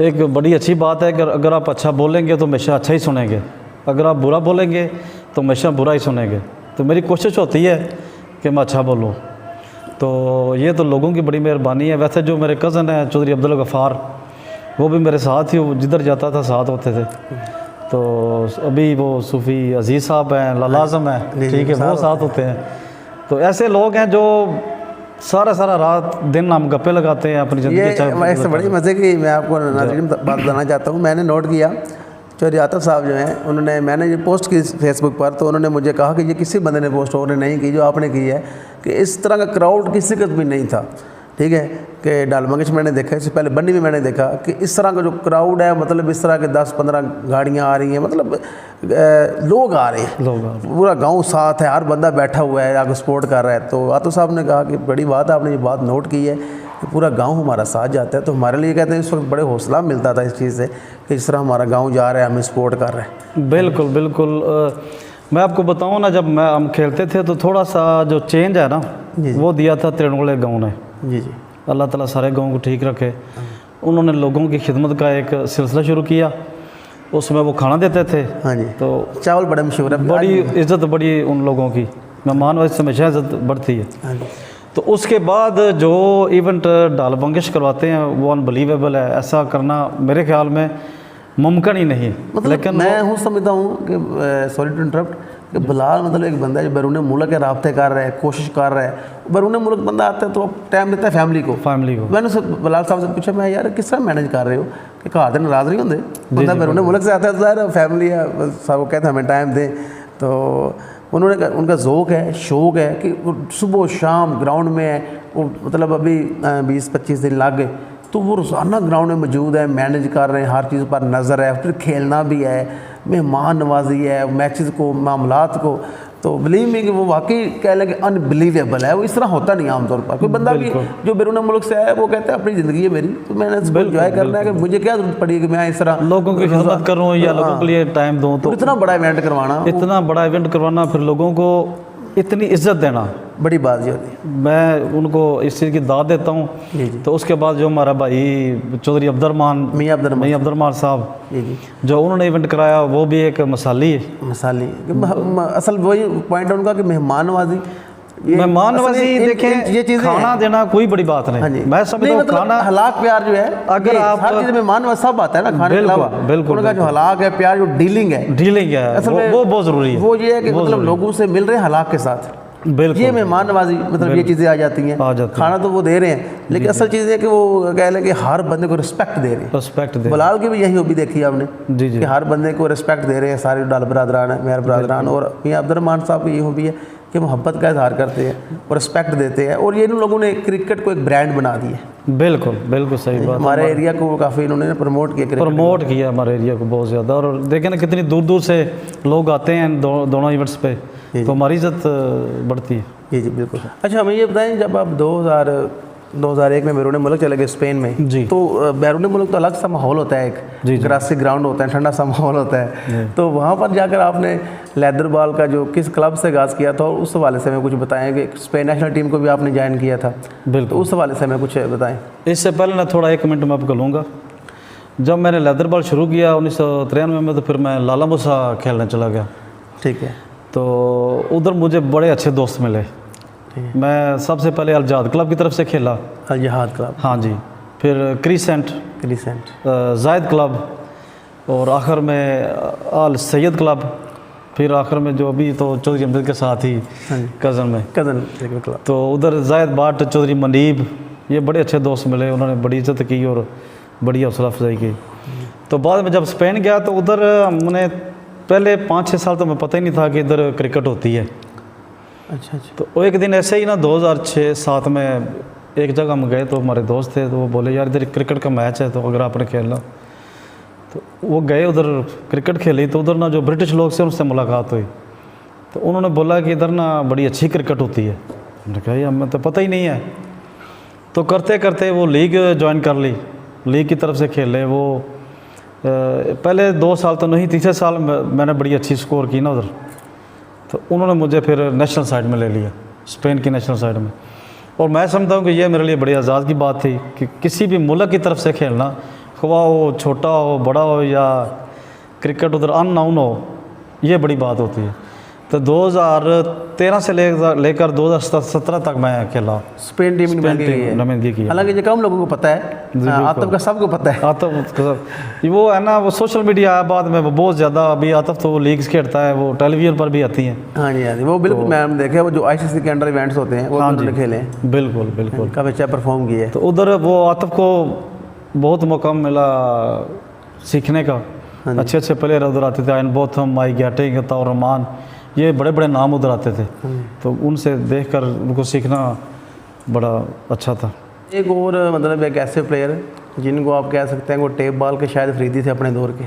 [SPEAKER 1] एक बड़ी अच्छी बात है कि अगर आप अच्छा बोलेंगे तो हमेशा अच्छा ही सुनेंगे, अगर आप बुरा बोलेंगे तो हमेशा बुरा ही सुनेंगे। तो मेरी कोशिश होती है कि मैं अच्छा बोलूँ। तो ये तो लोगों की बड़ी मेहरबानी है। वैसे जो मेरे कज़न हैं चौधरी अब्दुल गफ़ार, वो भी मेरे साथ ही, वो जिधर जाता था साथ होते थे। तो अभी वो सूफ़ी अजीज़ साहब हैं, लालाज़म हैं, ठीक है, वो साथ होते हैं। तो ऐसे लोग हैं जो सारा रात दिन हम गप्पे लगाते हैं अपनी ज़िंदगी।
[SPEAKER 2] ऐसे बड़ी मज़े की मैं आपको नाज़रीन बात बताना चाहता हूँ। मैंने नोट किया चौधरी आतिफ साहब जो हैं उन्होंने, मैंने ये पोस्ट की फेसबुक पर, तो उन्होंने मुझे कहा कि ये किसी बंदे ने पोस्ट और नहीं की जो आपने की है, कि इस तरह का क्राउड किसी का भी नहीं था, ठीक है। कि डालमगश मैंने देखा, इससे पहले बन्नी में मैंने देखा कि इस तरह का जो क्राउड है, मतलब इस तरह के 10-15 गाड़ियाँ आ रही हैं, मतलब लोग आ रहे हैं, पूरा गांव साथ है, हर बंदा बैठा हुआ है, आगे सपोर्ट कर रहा है। तो आतिफ साहब ने कहा कि बड़ी बात है, आपने ये बात नोट की है कि पूरा गांव हमारा साथ जाता है। तो हमारे लिए कहते हैं इस वक्त बड़े हौसला मिलता था इस चीज़ से कि इस तरह हमारा गाँव जा रहा है, हमें सपोर्ट कर रहा है।
[SPEAKER 1] बिल्कुल बिल्कुल। मैं आपको बताऊं ना, जब हम खेलते थे तो थोड़ा सा जो चेंज है ना, वो दिया था त्रिणगुले गाँव ने।
[SPEAKER 2] जी जी,
[SPEAKER 1] अल्लाह ताला सारे गाँव को ठीक रखे। उन्होंने लोगों की खिदमत का एक सिलसिला शुरू किया, उसमें वो खाना देते थे।
[SPEAKER 2] हाँ जी,
[SPEAKER 1] तो
[SPEAKER 2] चावल बड़े मशहूर है,
[SPEAKER 1] बड़ी इज़्ज़त बड़ी उन लोगों की, मेहमान वैसे हमेशा इज़्ज़त बढ़ती है।
[SPEAKER 2] हाँ जी।
[SPEAKER 1] तो उसके बाद जो इवेंट डालबंगिश करवाते हैं वो अनबिलीवेबल है, ऐसा करना मेरे ख्याल में मुमकिन ही नहीं है।
[SPEAKER 2] मतलब
[SPEAKER 1] लेकिन
[SPEAKER 2] मैं हूँ समझता हूँ कि सॉरी टू इंटरप्ट, कि बिलाल मतलब एक बंदा है जो बैरून मुल्क के राब्ते कर रहा है, कोशिश कर रहा है। बैरून मुल्क बंदा आता है तो टाइम देता है फैमिली को। मैंने उससे बिलाल साहब से पूछा, मैं यार किस तरह मैनेज कर रहे हो, कि कहा दिन नाराज़ नहीं होंगे, बंदा बैरून मुल्क से आता है तो ज़ाहिर फैमिली है, सब वो कहते हैं हमें टाइम दें। तो उन्होंने, उनका ज़ौक़ है, शौक़ है कि सुबह शाम ग्राउंड में है वो, मतलब अभी 20-25 दिन लग गए तो वो रोज़ाना ग्राउंड में मौजूद है, मैनेज कर रहे हैं, हर चीज़ पर नज़र है, फिर खेलना भी है, मेहमान नवाजी है, मैचेस को, मामलात को। तो बिलीव मी कि वो वाकई कह लें कि अनबिलीवेबल है, वो इस तरह होता नहीं आमतौर पर। कोई बंदा भी जो बैरून मुल्क से है वो कहता है अपनी ज़िंदगी है मेरी, तो मैंने इसको एंजॉय करना है, कि मुझे क्या जरूरत पड़ी कि मैं इस तरह
[SPEAKER 1] लोगों की खिदमत करूँ या लोगों के लिए टाइम दूँ। तो
[SPEAKER 2] इतना बड़ा इवेंट करवाना,
[SPEAKER 1] इतना बड़ा इवेंट करवाना, फिर लोगों को इतनी इज्जत देना,
[SPEAKER 2] बड़ी बात ये होती है।
[SPEAKER 1] मैं उनको इस चीज़ की दाद देता हूँ।
[SPEAKER 2] जी जी,
[SPEAKER 1] तो उसके बाद जो हमारा भाई चौधरी
[SPEAKER 2] मियां
[SPEAKER 1] अब्दुर्रहमान साहब,
[SPEAKER 2] जी जी,
[SPEAKER 1] जो उन्होंने इवेंट कराया, वो भी एक मिसाली है।
[SPEAKER 2] मिसाली असल वही पॉइंट है उनका कि मेहमान नवाजी,
[SPEAKER 1] मेहमान नवाजी देखें,
[SPEAKER 2] ये चीज़
[SPEAKER 1] खाना देना कोई बड़ी बात नहीं।
[SPEAKER 2] हाँ जी,
[SPEAKER 1] मैं समझता हूँ
[SPEAKER 2] मतलब
[SPEAKER 1] खाना
[SPEAKER 2] हलाक प्यार जो है,
[SPEAKER 1] अगर आप
[SPEAKER 2] हर चीज़ में मेहमान नवाज सब आता है ना, खाने के अलावा
[SPEAKER 1] बिल्कुल
[SPEAKER 2] उनका जो हलाक है, प्यार, जो डीलिंग है
[SPEAKER 1] वो बहुत ज़रूरी है।
[SPEAKER 2] वो ये है कि मतलब लोगों से मिल रहे हैं हलाक के साथ,
[SPEAKER 1] बिल्कुल
[SPEAKER 2] ये मेहमान नवाजी, मतलब ये चीज़ें आ जाती हैं। खाना तो वो दे रहे हैं, लेकिन असल चीज़ है कि वो कह लें कि हर बंदे को रिस्पेक्ट दे रहे हैं।
[SPEAKER 1] रिस्पेक्ट दे,
[SPEAKER 2] बिलाल की भी यही हॉबी देखी है आपने,
[SPEAKER 1] जी जी,
[SPEAKER 2] कि हर बंदे को रिस्पेक्ट दे रहे हैं, सारे डाल बरादरान है, मेहर बरादरान। और मियां अब्दुर्रहमान साहब की ये हॉबी है कि मोहब्बत का इजहार करते हैं और रिस्पेक्ट देते हैं, और ये इन लोगों ने क्रिकेट को एक ब्रांड बना दिया है।
[SPEAKER 1] बिल्कुल बिल्कुल सही बात।
[SPEAKER 2] हमारे एरिया को काफ़ी इन्होंने प्रमोट किया
[SPEAKER 1] हमारे एरिया को बहुत ज़्यादा। और देखें ना कितनी दूर दूर से लोग आते हैं दोनों इवेंट्स पे, तो हमारी इज्जत बढ़ती है।
[SPEAKER 2] जी जी बिल्कुल। अच्छा, हमें ये बताएं, जब आप 2001 में बैरून मुल्क चले गए स्पेन में
[SPEAKER 1] जी,
[SPEAKER 2] तो बैरून मुल्क तो अलग सा माहौल होता है, एक ग्रासी ग्राउंड होता है, ठंडा सा माहौल होता है। तो वहाँ पर जाकर आपने लेदर बॉल का जो किस क्लब से आगाज़ किया था, और उस हवाले से हमें कुछ बताएं कि स्पेन नेशनल टीम को भी आपने ज्वाइन किया था।
[SPEAKER 1] बिल्कुल,
[SPEAKER 2] तो उस हवाले से हमें कुछ बताएं।
[SPEAKER 1] इससे पहले मैं थोड़ा 1 मिनट में आपको लूँगा। जब मैंने लेदर बॉल शुरू किया 1993 में, तो फिर मैं लाला मूसा खेलने चला गया।
[SPEAKER 2] ठीक है।
[SPEAKER 1] तो उधर मुझे बड़े अच्छे दोस्त मिले। मैं सबसे पहले अल जहाद क्लब की तरफ से खेला।
[SPEAKER 2] अल जहाद क्लब,
[SPEAKER 1] हाँ जी। फिर क्रीसेंट जायद क्लब, और आखिर में अल सैयद क्लब, फिर आखिर में जो अभी तो चौधरी अहमद के साथ ही कज़न क्लब। तो उधर जायद बाट, चौधरी मनीब, ये बड़े अच्छे दोस्त मिले, उन्होंने बड़ी इज्जत की और बड़ी हौसला अफजाई की। तो बाद में जब स्पेन गया तो उधर हमने पहले 5-6 साल तो मैं पता ही नहीं था कि इधर क्रिकेट होती है।
[SPEAKER 2] अच्छा।
[SPEAKER 1] तो एक दिन ऐसे ही ना 2006-07 में एक जगह हम गए, तो हमारे दोस्त थे, तो वो बोले यार इधर क्रिकेट का मैच है, तो अगर आपने खेलना। तो वो गए उधर, क्रिकेट खेली। तो उधर ना जो ब्रिटिश लोग थे उनसे मुलाकात हुई, तो उन्होंने बोला कि इधर ना बड़ी अच्छी क्रिकेट होती है। मैंने कहा यार हमें तो पता ही नहीं है। तो करते करते वो लीग ज्वाइन कर ली, लीग की तरफ से खेले। वो पहले 2 साल तो नहीं, तीसरे साल मैंने बड़ी अच्छी स्कोर की ना उधर। तो उन्होंने मुझे फिर नेशनल साइड में ले लिया, स्पेन की नेशनल साइड में। और मैं समझता हूँ कि ये मेरे लिए बड़ी आज़ाद की बात थी कि किसी भी मुल्क की तरफ से खेलना, ख्वा हो छोटा हो बड़ा हो, या क्रिकेट उधर अननाउन हो, ये बड़ी बात होती है। तो 2013 से लेकर 2017 तक मैं खेला।
[SPEAKER 2] स्पेन टीम नुमाइंदगी की। हालांकि ये कम लोगों को पता है, आतिफ का सबको पता है।
[SPEAKER 1] आतिफ वो है ना, वो सोशल मीडिया है बाद में, वो बहुत ज़्यादा अभी आतिफ तो वो लीग्स खेलता है, वो टेलीविजन पर भी आती हैं।
[SPEAKER 2] हाँ जी, हाँ जी, वो बिल्कुल मैंने देखे, वो जो ICC के अंडर इवेंट्स होते हैं वो उन्होंने खेले।
[SPEAKER 1] बिल्कुल
[SPEAKER 2] काफ़ी अच्छा परफॉर्म किया।
[SPEAKER 1] तो उधर वो आतिफ को बहुत मौका मिला सीखने का,
[SPEAKER 2] हाँ जी।
[SPEAKER 1] अच्छे अच्छे प्लेयर उधर आते थे, आयन बोथम, माइक गैटिंग, ताउर रहमान, ये बड़े बड़े नाम उधर आते थे। तो उनसे देखकर उनको सीखना बड़ा अच्छा था।
[SPEAKER 2] एक और मतलब एक ऐसे प्लेयर जिनको आप कह सकते हैं वो टेप बॉल के शायद खरीदी थे अपने दौर के,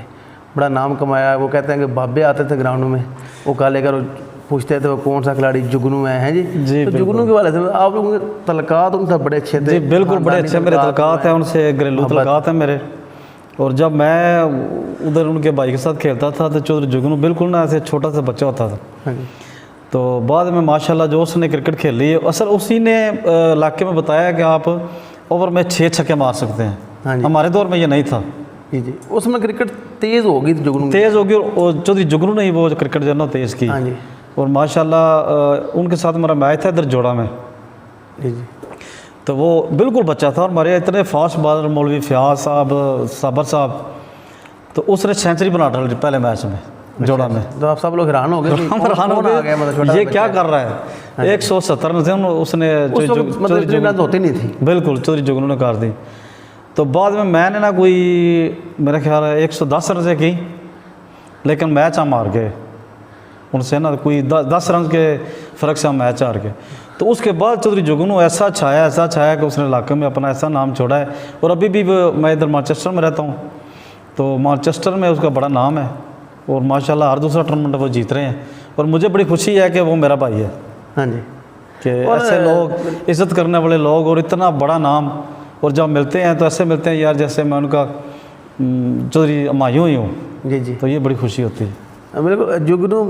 [SPEAKER 2] बड़ा नाम कमाया। वो कहते हैं कि बाबे आते थे ग्राउंड में, वो कहा लेकर पूछते थे वो कौन सा खिलाड़ी जुगनू है जी।
[SPEAKER 1] जी,
[SPEAKER 2] तो जुगनू के वाले से आप लोगों के तलकात उनसे बड़े अच्छे थे।
[SPEAKER 1] जी बिल्कुल, बड़े अच्छे मेरे तलकात हैं उनसे, घरेलू तलकात हैं मेरे। और जब मैं उधर उनके भाई के साथ खेलता था तो चौधरी जुगनू बिल्कुल ना ऐसे छोटा सा बच्चा होता था।
[SPEAKER 2] हाँ जी।
[SPEAKER 1] तो बाद में माशाल्लाह जो उसने क्रिकेट खेली है, असल उसी ने इलाके में बताया कि आप ओवर में 6 छक्के मार सकते हैं।
[SPEAKER 2] हाँ जी।
[SPEAKER 1] हमारे दौर में ये नहीं था।
[SPEAKER 2] जी उसमें क्रिकेट तेज़ होगी जुगनू,
[SPEAKER 1] तेज़ होगी, और चौधरी जुगनू ने ही वो क्रिकेट जो है ना तेज़ की।
[SPEAKER 2] हाँ जी।
[SPEAKER 1] और माशाल्लाह उनके साथ मेरा मैच था इधर जोड़ा में।
[SPEAKER 2] जी
[SPEAKER 1] तो वो बिल्कुल बच्चा था, और हमारे इतने फास्ट बॉलर मौलवी फ़याज साहब, साबर साहब, तो उसने सेंचुरी बना डाली पहले मैच में जोड़ा में।
[SPEAKER 2] तो आप सब लोग हैरान हो गए कि
[SPEAKER 1] हम हैरान हो
[SPEAKER 2] कौन आ गया, मतलब छोटा
[SPEAKER 1] गए, ये
[SPEAKER 2] सा
[SPEAKER 1] क्या
[SPEAKER 2] बच्चा
[SPEAKER 1] कर रहा है। 170 रन थे उसने,
[SPEAKER 2] उस वक्त मतलब इतनी मेहनत होती नहीं थी।
[SPEAKER 1] बिल्कुल चौधरी जुगनू ने कर दी। तो बाद में मैंने ना कोई मेरा ख्याल है 110 रन से की, लेकिन मैच हम हार गए उनसे ना, कोई 10 रन के फ़र्क से हम मैच हार गए। तो उसके बाद चौधरी जुगनू ऐसा छाया कि उसने इलाके में अपना ऐसा नाम छोड़ा है। और अभी भी मैं इधर मैनचेस्टर में रहता हूँ, तो मैनचेस्टर में उसका बड़ा नाम है, और माशाल्लाह हर दूसरा टूर्नामेंट वो जीत रहे हैं। और मुझे बड़ी खुशी है कि वो मेरा भाई है।
[SPEAKER 2] हाँ जी।
[SPEAKER 1] कि ऐसे लोग, इज़्ज़त करने वाले लोग, और इतना बड़ा नाम, और जब मिलते हैं तो ऐसे मिलते हैं यार जैसे मैं उनका चौधरी हमायूं ही हूँ।
[SPEAKER 2] जी जी।
[SPEAKER 1] तो ये बड़ी खुशी होती है।
[SPEAKER 2] बिल्कुल। जुगनू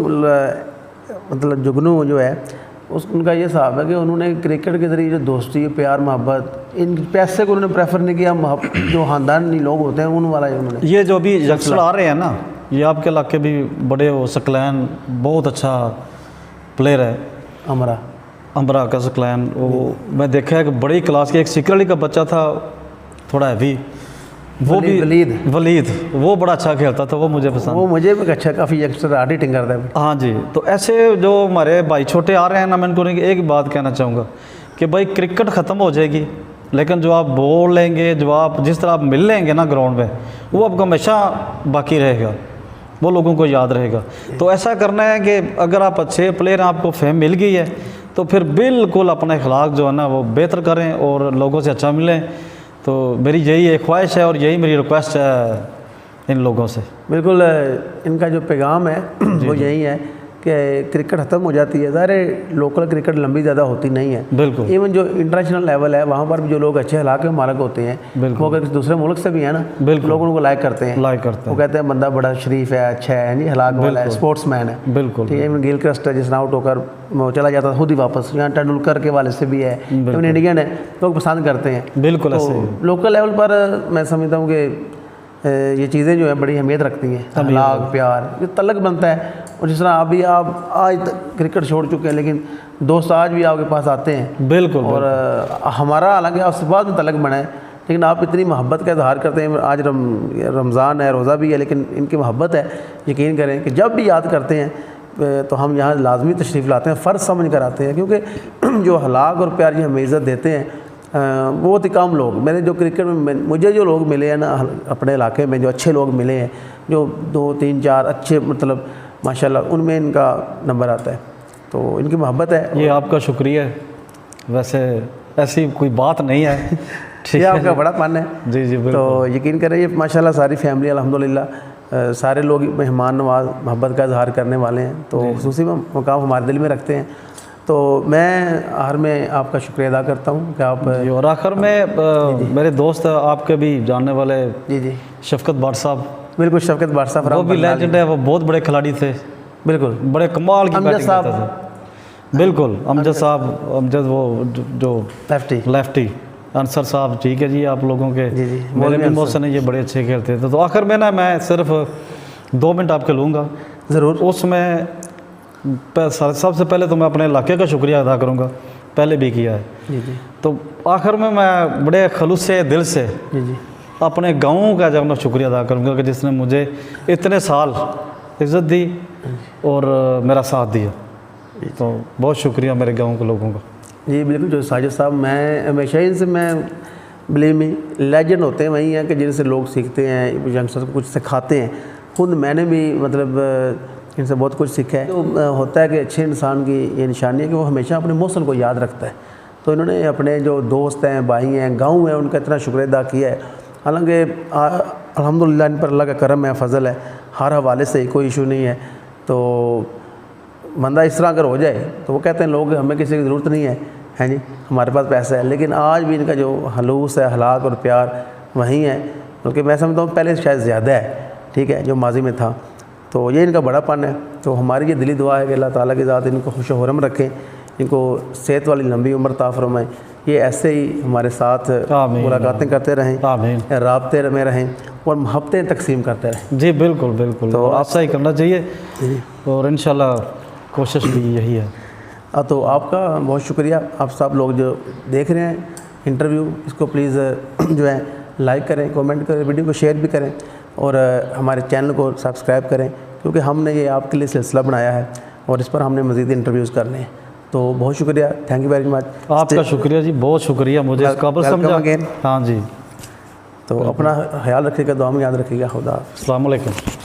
[SPEAKER 2] मतलब जुगनू जो है उनका ये हिसाब है कि उन्होंने क्रिकेट के ज़रिए जो दोस्ती, प्यार, मोहब्बत, इन पैसे को उन्होंने प्रेफर नहीं किया। जो ख़ानदानी लोग होते हैं उन वाला उन्होंने,
[SPEAKER 1] ये जो भी यंगस्टर आ रहे हैं ना, ये आपके इलाके भी बड़े हो, सकलैन बहुत अच्छा प्लेयर है, अमरा का सकलैन, वो मैं देखा है कि बड़ी क्लास के। एक सिकरली का बच्चा था थोड़ा हैवी, वो भी वलीद, वो बड़ा अच्छा खेलता था, वो मुझे पसंद,
[SPEAKER 2] वो मुझे भी अच्छा, काफ़ी यंगस्टर आर्टिटिंग करता है।
[SPEAKER 1] हाँ जी। तो ऐसे जो हमारे भाई छोटे आ रहे हैं ना, मैं उनको एक बात कहना चाहूँगा कि भाई क्रिकेट ख़त्म हो जाएगी, लेकिन जो आप बोल लेंगे, जो आप जिस तरह आप मिल लेंगे ना ग्राउंड में, वो आपको हमेशा बाकी रहेगा, वो लोगों को याद रहेगा। तो ऐसा करना है कि अगर आप अच्छे प्लेयर हैं, आपको फेम मिल गई है, तो फिर बिल्कुल अपना अखलाक जो है ना वो बेहतर करें और लोगों से अच्छा मिलें। तो मेरी यही एक ख्वाहिश है और यही मेरी रिक्वेस्ट है इन लोगों से।
[SPEAKER 2] बिल्कुल। इनका जो पैगाम है वो यही है कि क्रिकेट ख़त्म हो जाती है, ज़ाहिर है लोकल क्रिकेट लंबी ज़्यादा होती नहीं है।
[SPEAKER 1] बिल्कुल।
[SPEAKER 2] इवन जो इंटरनेशनल लेवल है वहाँ पर भी जो लोग अच्छे हलाक के मालक होते हैं, वो अगर दूसरे मुल्क से भी है ना, लोग उनको लाइक करते हैं, वो कहते हैं बंदा बड़ा शरीफ है, अच्छा है नहीं, हलाक वाला है, स्पोर्ट्स मैन है।
[SPEAKER 1] बिल्कुल।
[SPEAKER 2] ठीक है। इवन गिल क्रिस्ट जिस आउट होकर चला जाता था खुद ही वापस, यहाँ तेंदुलकर के वाले से भी है, इवन इंडियन है, लोग पसंद करते हैं।
[SPEAKER 1] बिल्कुल।
[SPEAKER 2] तो लोकल लेवल पर मैं समझता हूँ कि ये चीज़ें जो है बड़ी अहमियत रखती हैं, अखलाक, प्यार, ये तलक बनता है। और जिस तरह अभी आप आज तक क्रिकेट छोड़ चुके हैं, लेकिन दोस्त आज भी आपके पास आते हैं।
[SPEAKER 1] बिल्कुल।
[SPEAKER 2] और हमारा हालांकि आपसे बाद में तलक बना है, लेकिन आप इतनी मोहब्बत का इजहार करते हैं। आज रमज़ान है, रोज़ा भी है, लेकिन इनकी मोहब्बत है। यकीन करें कि जब भी याद करते हैं तो हम यहाँ लाजमी तशरीफ़ लाते हैं, फ़र्ज़ समझ कर आते हैं, क्योंकि जो हलाक और प्यार हमें इज़्ज़त देते हैं बहुत ही कम लोग, मेरे जो क्रिकेट में मुझे जो लोग मिले हैं ना अपने इलाके में, जो अच्छे लोग मिले हैं, जो 2, 3, 4 अच्छे मतलब माशाल्लाह, उनमें इनका नंबर आता है। तो इनकी मोहब्बत है।
[SPEAKER 1] ये आपका शुक्रिया है, वैसे ऐसी कोई बात नहीं है।
[SPEAKER 2] ठीक है, आपका बड़ा पान है।
[SPEAKER 1] जी जी बिल्कुल।
[SPEAKER 2] तो यकीन करें ये माशाल्लाह सारी फैमिली अल्हम्दुलिल्लाह सारे लोग मेहमान नवाज मोहब्बत का इजहार करने वाले हैं, तो खुसूसी मकाम हमारे दिल में रखते हैं। तो मैं आखिर में आपका शुक्रिया अदा करता हूँ कि आप।
[SPEAKER 1] और आखिर में मेरे दोस्त आपके भी जानने वाले
[SPEAKER 2] जी
[SPEAKER 1] शफकत बाट साहब,
[SPEAKER 2] बिल्कुल शफकत बाट साहब,
[SPEAKER 1] वो भी लेजेंड है, वो बहुत बड़े खिलाड़ी थे, बिल्कुल बड़े कमाल की बैटिंग करते थे। बिल्कुल अमजद साहब, अमजद वो जो लेफ्टी अंसर साहब, ठीक है जी, आप लोगों के मेरे भी मौसम है, ये बड़े अच्छे खेलते थे। तो आखिर में ना मैं सिर्फ 2 मिनट आपके लूँगा ज़रूर। उसमें सबसे पहले तो मैं अपने इलाके का शुक्रिया अदा करूँगा, पहले भी किया है।
[SPEAKER 2] जी।
[SPEAKER 1] तो आखिर में मैं बड़े खलूस से दिल से
[SPEAKER 2] जी
[SPEAKER 1] अपने गाँव का जब मैं शुक्रिया अदा करूँगा कि जिसने मुझे इतने साल इज़्ज़त दी और मेरा साथ दिया। तो बहुत शुक्रिया मेरे गाँव के लोगों का।
[SPEAKER 2] जी बिल्कुल। जो साजिद साहब, मैं हमेशा इनसे मैं बिलीव मी लेजेंड होते हैं वही हैं कि जिनसे लोग सीखते हैं, यंगस्टर्स को कुछ सिखाते हैं। खुद मैंने भी मतलब इनसे बहुत कुछ सीखा है। तो होता है कि अच्छे इंसान की ये निशानी है कि वो हमेशा अपने मौसम को याद रखता है। तो इन्होंने अपने जो दोस्त हैं, भाई हैं, गाँव हैं, उनका इतना शुक्र अदा किया है। हालांकि अल्हम्दुलिल्लाह इन पर अल्लाह का करम है, फ़ज़ल है, हर हवाले से कोई इशू नहीं है। तो बंदा इस तरह अगर हो जाए तो वो कहते हैं लोग हमें किसी की ज़रूरत नहीं है जी, हमारे पास पैसा है। लेकिन आज भी इनका जो हलूस है, हलाक और प्यार वहीं है, बल्कि मैं समझता हूँ पहले शायद ज़्यादा है, ठीक है, जो माजी में था। तो ये इनका बड़ापन है। तो हमारी ये दिली दुआ है कि अल्लाह ताला की ज़ात इनको खुश हुर्रम रखें, इनको सेहत वाली लंबी उम्र अता फरमाएं। ये ऐसे ही हमारे साथ मुलाकातें करते रहें, राब्ते में रहें और मोहब्बतें तकसीम करते रहें।
[SPEAKER 1] जी बिल्कुल बिल्कुल, तो ऐसा ही करना चाहिए और इंशाल्लाह कोशिश भी यही है।
[SPEAKER 2] तो आपका बहुत शुक्रिया। आप सब लोग जो देख रहे हैं इंटरव्यू, इसको प्लीज़ जो है लाइक करें, कमेंट करें, वीडियो को शेयर भी करें और हमारे चैनल को सब्सक्राइब करें, क्योंकि हमने ये आपके लिए सिलसिला बनाया है और इस पर हमने मज़ीद इंटरव्यूज़ करने हैं। तो बहुत शुक्रिया, थैंक यू वेरी मच।
[SPEAKER 1] आपका शुक्रिया जी, बहुत शुक्रिया मुझे इस काबिल समझा। हाँ जी,
[SPEAKER 2] तो अपना ख्याल रखिएगा, दुआ में याद रखिएगा। खुदा।
[SPEAKER 1] अस्सलाम वालेकुम।